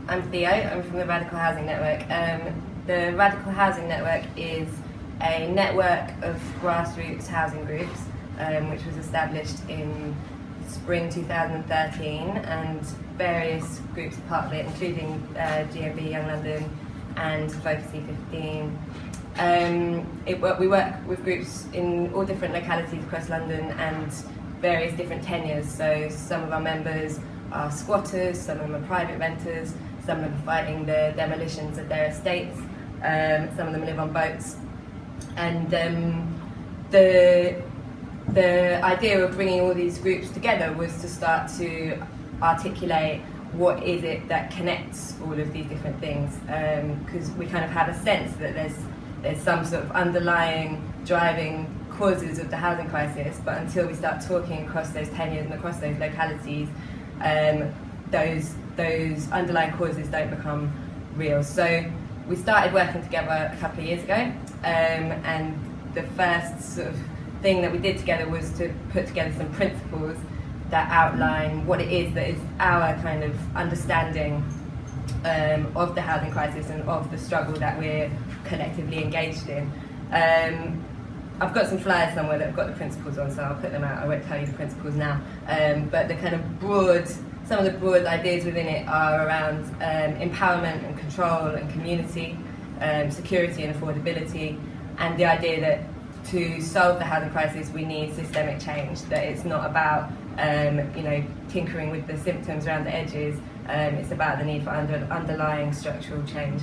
I'm Theo, I'm from the Radical Housing Network. The Radical Housing Network is a network of grassroots housing groups which was established in spring 2013, and various groups are part of it, including GMB Young London and Focus E15. We work with groups in all different localities across London and various different tenures. So some of our members are squatters, some of them are private renters, some of them are fighting the demolitions of their estates, some of them live on boats. And the idea of bringing all these groups together was to start to articulate what is it that connects all of these different things, because we kind of have a sense that there's some sort of underlying driving causes of the housing crisis, but until we start talking across those tenures and across those localities, those underlying causes don't become real. So we started working together a couple of years ago, and the first sort of thing that we did together was to put together some principles that outline what it is that is our kind of understanding of the housing crisis and of the struggle that we're collectively engaged in. I've got some flyers somewhere that have got the principles on, so I'll put them out. I won't tell you the principles now, but the kind of some of the broad ideas within it are around empowerment and control and community, security and affordability, and the idea that to solve the housing crisis we need systemic change, that it's not about tinkering with the symptoms around the edges, it's about the need for underlying structural change.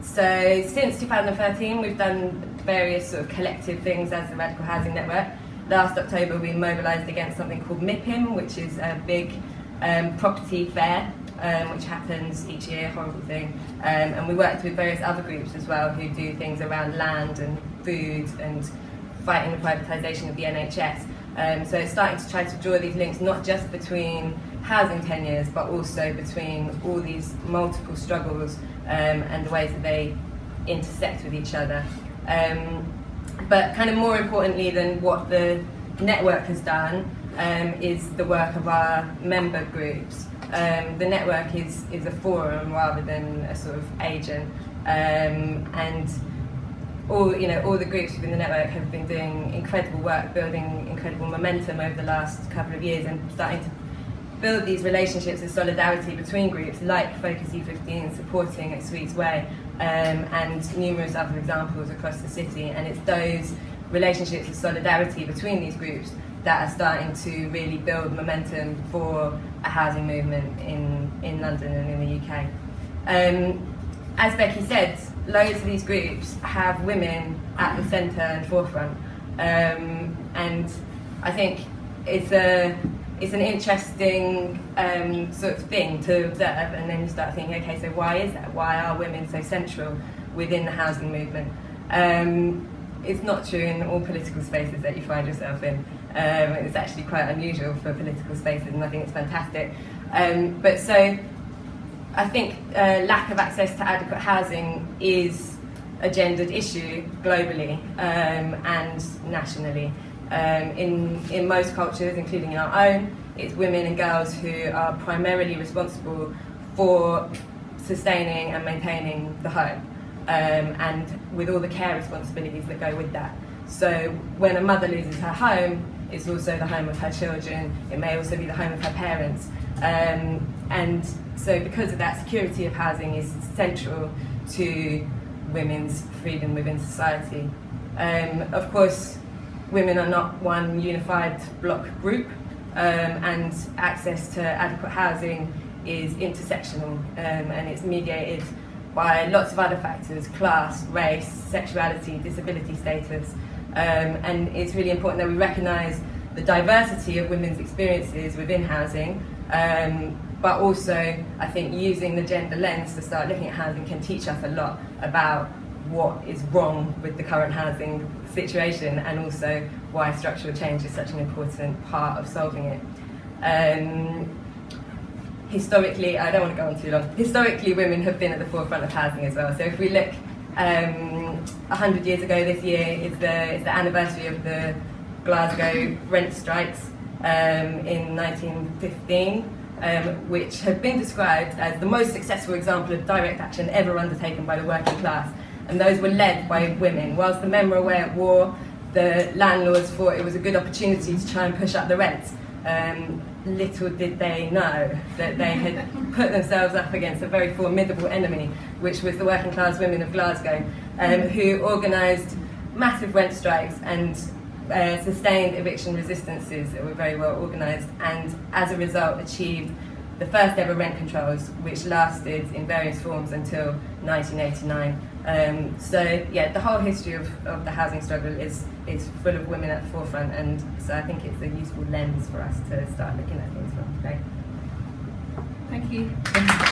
So since 2013 we've done various sort of collective things as the Radical Housing Network. Last October we mobilised against something called MIPIM, which is a big property fair which happens each year, horrible thing, and we worked with various other groups as well who do things around land and food and fighting the privatisation of the NHS. So it's starting to try to draw these links not just between housing tenures but also between all these multiple struggles and the ways that they intersect with each other. But kind of more importantly than what the network has done is the work of our member groups. The network is a forum rather than a sort of agent, and all the groups within the network have been doing incredible work, building incredible momentum over the last couple of years, and starting to build these relationships of solidarity between groups like Focus E15 supporting at Sweets Way, and numerous other examples across the city. And it's those relationships of solidarity between these groups that are starting to really build momentum for a housing movement in London and in the UK. As Becky said, loads of these groups have women at the centre and forefront, and I think it's an interesting sort of thing to observe, and then you start thinking, okay, so why is that? Why are women so central within the housing movement? It's not true in all political spaces that you find yourself in. It's actually quite unusual for political spaces, and I think it's fantastic. But so I think lack of access to adequate housing is a gendered issue globally and nationally. In most cultures, including in our own, it's women and girls who are primarily responsible for sustaining and maintaining the home, and with all the care responsibilities that go with that. So when a mother loses her home, it's also the home of her children, it may also be the home of her parents, and so because of that, security of housing is central to women's freedom within society. Of course, women are not one unified block group, and access to adequate housing is intersectional, and it's mediated by lots of other factors: class, race, sexuality, disability status, and it's really important that we recognise the diversity of women's experiences within housing, but also I think using the gender lens to start looking at housing can teach us a lot about what is wrong with the current housing situation, and also why structural change is such an important part of solving it. Historically, I don't want to go on too long, historically women have been at the forefront of housing as well. So if we look 100 years ago this year is the anniversary of the Glasgow rent strikes in 1915. which have been described as the most successful example of direct action ever undertaken by the working class. And those were led by women. Whilst the men were away at war, the landlords thought it was a good opportunity to try and push up the rents. Little did they know that they had put themselves up against a very formidable enemy, which was the working class women of Glasgow, who organised massive rent strikes and sustained eviction resistances that were very well organised, and as a result achieved the first ever rent controls, which lasted in various forms until 1989. So yeah, the whole history of the housing struggle is full of women at the forefront, and so I think it's a useful lens for us to start looking at things from today. Thank you.